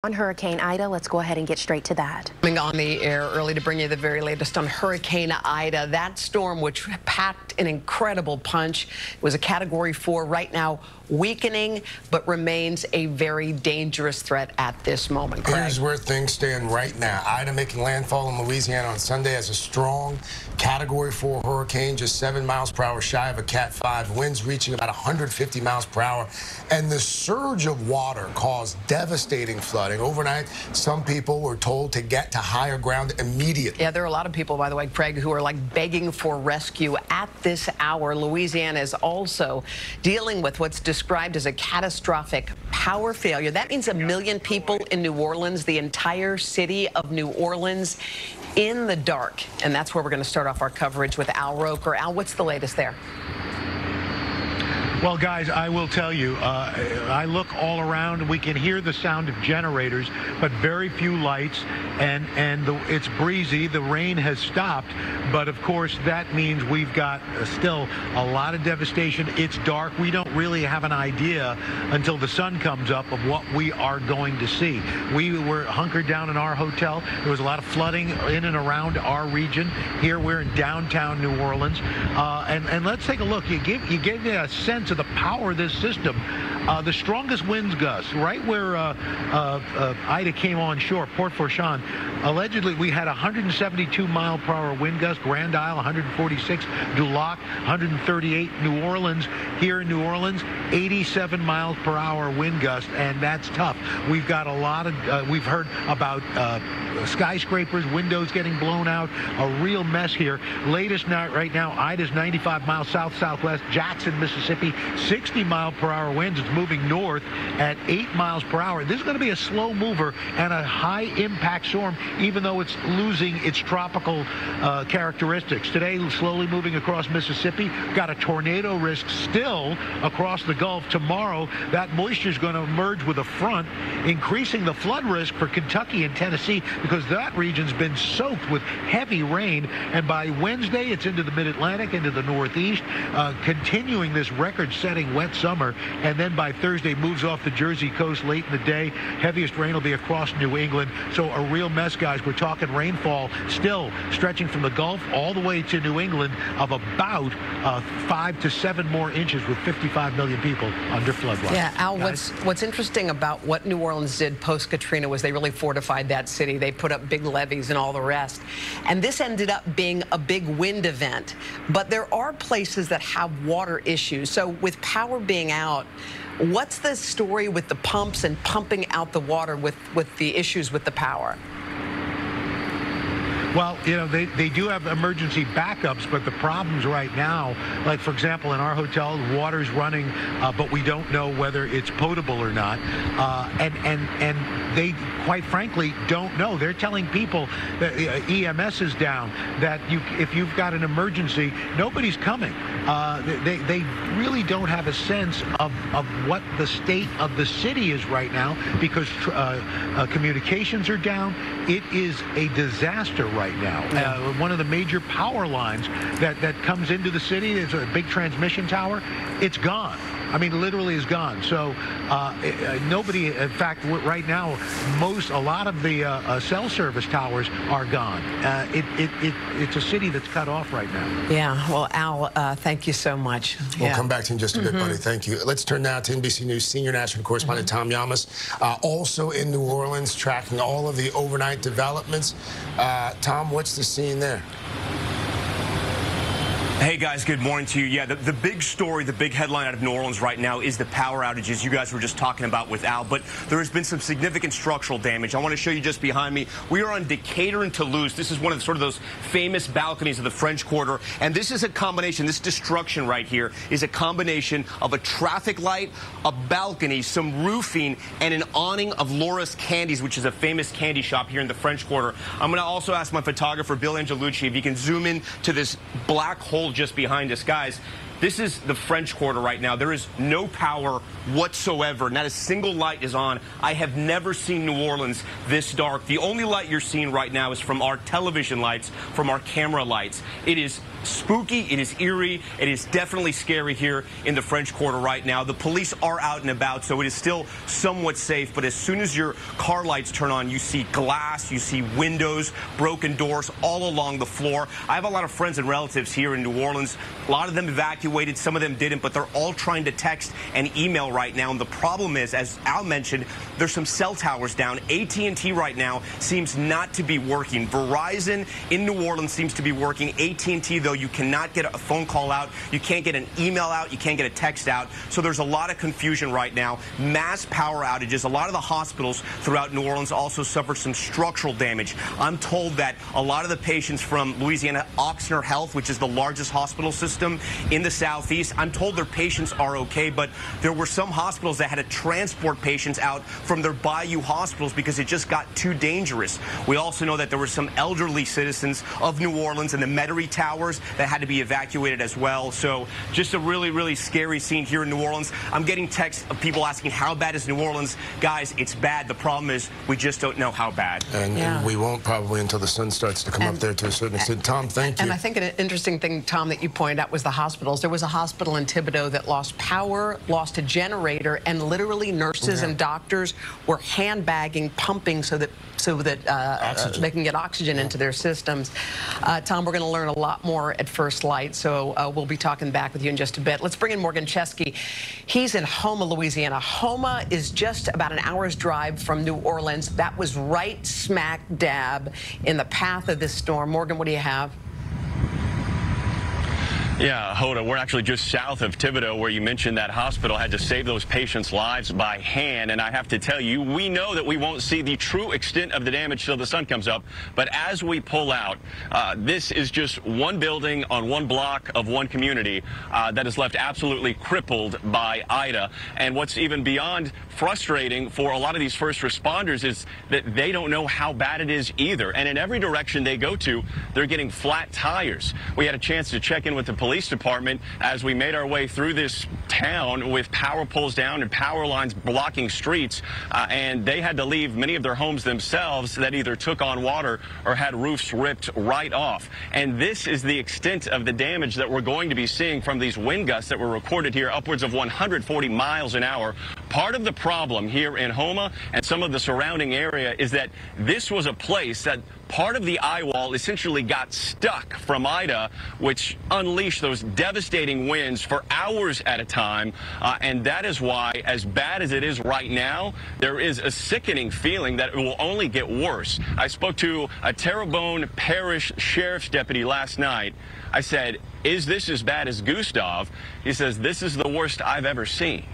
On Hurricane Ida, let's go ahead and get straight to that. Coming on the air early to bring you the very latest on Hurricane Ida. That storm, which packed an incredible punch, was a Category 4, right now weakening, but remains a very dangerous threat at this moment. Craig. Here's where things stand right now. Ida making landfall in Louisiana on Sunday as a strong Category 4 hurricane, just 7 miles per hour shy of a Cat 5. Winds reaching about 150 miles per hour. And the surge of water caused devastating flooding. Overnight, some people were told to get to higher ground immediately. Yeah, there are a lot of people, by the way, Craig, who are like begging for rescue at this hour. Louisiana is also dealing with what's described as a catastrophic power failure. That means 1 million people in New Orleans, the entire city of New Orleans, in the dark. And that's where we're going to start off our coverage with Al Roker. Al, what's the latest there? Well, guys, I will tell you, I look all around. We can hear the sound of generators, but very few lights, and it's breezy. The rain has stopped, but of course that means we've got still a lot of devastation. It's dark. We don't really have an idea until the sun comes up of what we are going to see. We were hunkered down in our hotel. There was a lot of flooding in and around our region. Here we're in downtown New Orleans, and let's take a look. You give me a sense of the power of this system. The strongest winds gusts right where Ida came on shore, Port Fourchon. Allegedly, we had 172 mile per hour wind gusts. Grand Isle 146, Duloc 138, New Orleans. Here in New Orleans, 87 miles per hour wind gusts, and that's tough. We've got a lot of. We've heard about skyscrapers, windows getting blown out. A real mess here. Latest night right now, Ida's 95 miles south-southwest. Jackson, Mississippi, 60 mile per hour winds. It's moving north at 8 miles per hour. This is going to be a slow mover and a high impact storm, even though it's losing its tropical characteristics. Today, slowly moving across Mississippi. Got a tornado risk still across the Gulf. Tomorrow, that moisture is going to emerge with a front, increasing the flood risk for Kentucky and Tennessee, because that region's been soaked with heavy rain. And by Wednesday, it's into the mid-Atlantic, into the Northeast, continuing this record-setting wet summer. And then by Thursday, moves off the Jersey coast late in the day. Heaviest rain will be across New England. So a real mess, guys. We're talking rainfall still stretching from the Gulf all the way to New England of about 5 to 7 more inches, with 55 million people under floodwatch. Yeah, Al, what's interesting about what New Orleans did post-Katrina was they really fortified that city. They put up big levees and all the rest. And this ended up being a big wind event. But there are places that have water issues. So with power being out, what's the story with the pumps and pumping out the water with the issues with the power? Well, you know, they do have emergency backups, but the problems right now, like, for example, in our hotel, water's running, but we don't know whether it's potable or not. And they, quite frankly, don't know. They're telling people that EMS is down, that if you've got an emergency, nobody's coming. They really don't have a sense of what the state of the city is right now, because communications are down. It is a disaster right now. One of the major power lines that comes into the city is a big transmission tower. It's gone. I mean, literally is gone. So nobody, in fact, right now, a lot of the cell service towers are gone. It's a city that's cut off right now. Yeah, well, Al, thank you so much. We'll come back to you in just a bit, buddy. Thank you. Let's turn now to NBC News senior national correspondent Tom Yamas, also in New Orleans, tracking all of the overnight developments. Tom, what's the scene there? Hey guys, good morning to you. Yeah, the big story, the big headline out of New Orleans right now is the power outages you guys were just talking about with Al, but there has been some significant structural damage. I want to show you just behind me. We are on Decatur and Toulouse. This is one of those famous balconies of the French Quarter, and this is a combination, this destruction right here is a combination of a traffic light, a balcony, some roofing, and an awning of Laura's Candies, which is a famous candy shop here in the French Quarter. I'm going to also ask my photographer, Bill Angelucci, if he can zoom in to this black hole just behind us. Guys, this is the French Quarter right now. There is no power whatsoever. Not a single light is on. I have never seen New Orleans this dark. The only light you're seeing right now is from our television lights, from our camera lights. It is spooky, it is eerie, it is definitely scary here in the French Quarter right now. The police are out and about, so it is still somewhat safe, but as soon as your car lights turn on, you see glass, you see windows, broken doors all along the floor. I have a lot of friends and relatives here in New Orleans. A lot of them evacuated, some of them didn't, but they're all trying to text and email right now, and the problem is, as Al mentioned, there's some cell towers down. AT&T right now seems not to be working. Verizon in New Orleans seems to be working. AT&T, though, you cannot get a phone call out, you can't get an email out, you can't get a text out, so there's a lot of confusion right now. Mass power outages. A lot of the hospitals throughout New Orleans also suffered some structural damage. I'm told that a lot of the patients from Louisiana Ochsner Health, which is the largest hospital system in the southeast, I'm told their patients are okay, but there were some hospitals that had to transport patients out from their Bayou hospitals because it just got too dangerous. We also know that there were some elderly citizens of New Orleans in the Metairie Towers that had to be evacuated as well. So just a really, really scary scene here in New Orleans. I'm getting texts of people asking, how bad is New Orleans? Guys, it's bad. The problem is we just don't know how bad. And we won't probably until the sun starts to come up there to a certain extent. Tom, thank you. And I think an interesting thing, Tom, that you pointed out was the hospitals. There was a hospital in Thibodaux that lost power, lost a generator, and literally nurses and doctors were handbagging, pumping so that they can get oxygen into their systems. Tom, we're going to learn a lot more at First Light, so we'll be talking back with you in just a bit. Let's bring in Morgan Chesky. He's in Houma, Louisiana. Houma is just about an hour's drive from New Orleans. That was right smack dab in the path of this storm. Morgan, what do you have? Yeah, Hoda, we're actually just south of Thibodaux, where you mentioned that hospital had to save those patients' lives by hand. And I have to tell you, we know that we won't see the true extent of the damage till the sun comes up. But as we pull out, this is just one building on one block of one community that is left absolutely crippled by Ida. And what's even beyond frustrating for a lot of these first responders is that they don't know how bad it is either. And in every direction they go to, they're getting flat tires. We had a chance to check in with the police department as we made our way through this town with power poles down and power lines blocking streets, and they had to leave many of their homes themselves that either took on water or had roofs ripped right off. And this is the extent of the damage that we're going to be seeing from these wind gusts that were recorded here, upwards of 140 miles an hour. Part of the problem here in Houma and some of the surrounding area is that this was a place that part of the eye wall essentially got stuck from Ida, which unleashed those devastating winds for hours at a time. And that is why, as bad as it is right now, there is a sickening feeling that it will only get worse. I spoke to a Terrebonne Parish Sheriff's deputy last night. I said, is this as bad as Gustav? He says, this is the worst I've ever seen.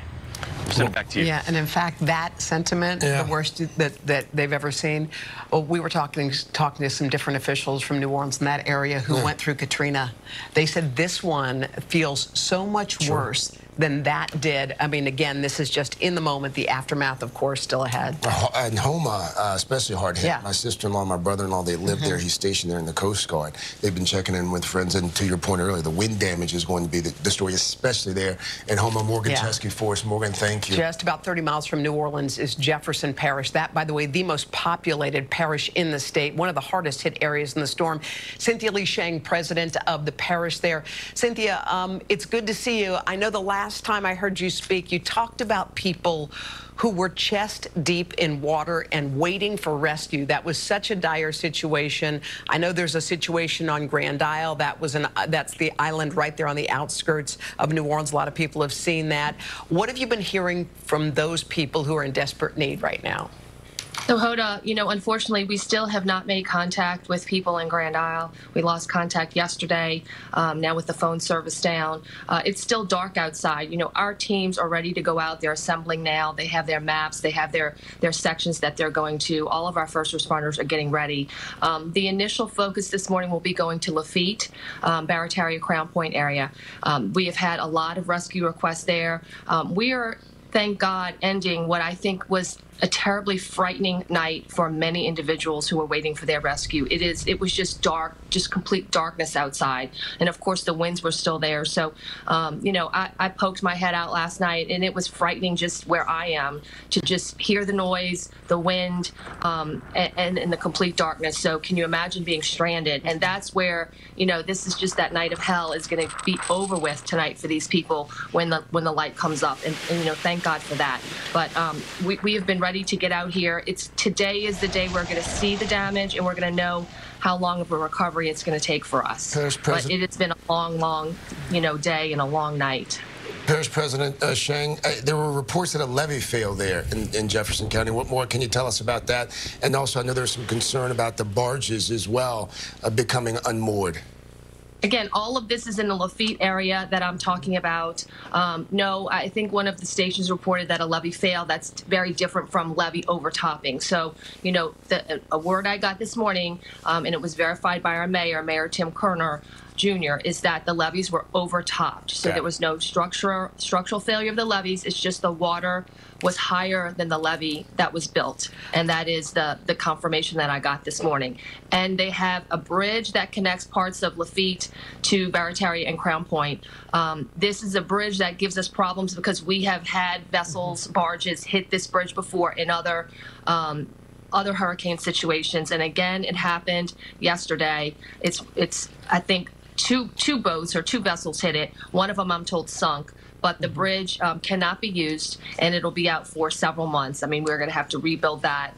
Send it back to you. Yeah, and in fact, that sentiment, the worst that they've ever seen. Well, we were talking to some different officials from New Orleans in that area who went through Katrina. They said this one feels so much worse than that did. I mean, again, this is just in the moment. The aftermath, of course, still ahead. And Houma, especially hard hit. My sister-in-law, my brother-in-law, they live there. He's stationed there in the Coast Guard. They've been checking in with friends. And to your point earlier, the wind damage is going to be the story, especially there in Houma. Morgan Chesky for us. Morgan, thank you. Just about 30 miles from New Orleans is Jefferson Parish. That, by the way, the most populated parish in the state, one of the hardest hit areas in the storm. Cynthia Lee Shang, president of the parish there. Cynthia, it's good to see you. I know the last time I heard you speak, you talked about people who were chest deep in water and waiting for rescue. That was such a dire situation. I know there's a situation on Grand Isle. That's the island right there on the outskirts of New Orleans. A lot of people have seen that. What have you been hearing from those people who are in desperate need right now? So, Hoda, you know, unfortunately, we still have not made contact with people in Grand Isle. We lost contact yesterday, now with the phone service down. It's still dark outside. You know, our teams are ready to go out. They're assembling now. They have their maps. They have their sections that they're going to. All of our first responders are getting ready. The initial focus this morning will be going to Lafitte, Barataria, Crown Point area. We have had a lot of rescue requests there. We are, thank God, ending what I think was a terribly frightening night for many individuals who were waiting for their rescue. It was just dark, just complete darkness outside. And of course the winds were still there. So, you know, I poked my head out last night, and it was frightening just where I am to just hear the noise, the wind, and the complete darkness. So can you imagine being stranded? And that's where, you know, this is just that night of hell is going to be over with tonight for these people when the light comes up. And you know, thank God for that. But we have been ready to get out here. Today is the day we're going to see the damage, and we're going to know how long of a recovery it's going to take for us. But it has been a long, you know, day and a long night. Parish President Sheng, there were reports that a levee failed there in Jefferson County. What more can you tell us about that? And also, I know there's some concern about the barges as well becoming unmoored. Again, all of this is in the Lafitte area that I'm talking about. No, I think one of the stations reported that a levee failed. That's very different from levee overtopping. So, you know, a word I got this morning, and it was verified by our mayor, Mayor Tim Kerner Jr., is that the levees were overtopped. So there was no structural failure of the levees. It's just the water was higher than the levee that was built. And that is the confirmation that I got this morning. And they have a bridge that connects parts of Lafitte to Barataria and Crown Point. This is a bridge that gives us problems because we have had vessels, barges hit this bridge before in other hurricane situations. And again, it happened yesterday. It's I think two boats or two vessels hit it. One of them, I'm told, sunk. But the bridge cannot be used, and it'll be out for several months. I mean, we're going to have to rebuild that.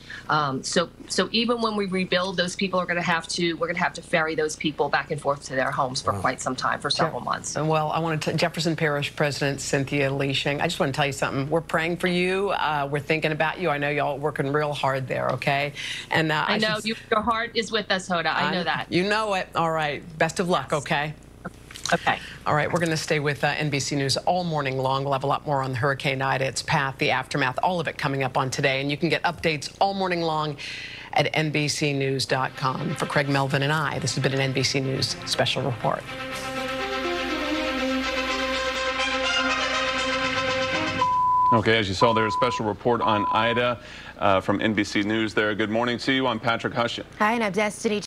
So even when we rebuild, those people are going to have to. We're going to have to ferry those people back and forth to their homes for quite some time, for several months. Well, I want to Jefferson Parish President Cynthia Lee Sheng, I just want to tell you something. We're praying for you. We're thinking about you. I know y'all working real hard there. Okay, and I know your heart is with us, Hoda. I know that. You know it. All right. Best of luck. Okay. Okay. All right, we're going to stay with NBC News all morning long. We'll have a lot more on Hurricane Ida, its path, the aftermath, all of it coming up on today. And you can get updates all morning long at NBCnews.com. For Craig Melvin and I, this has been an NBC News special report. Okay, as you saw there, a special report on Ida from NBC News there. Good morning to you. I'm Patrick Hushin. Hi, and I'm Destiny.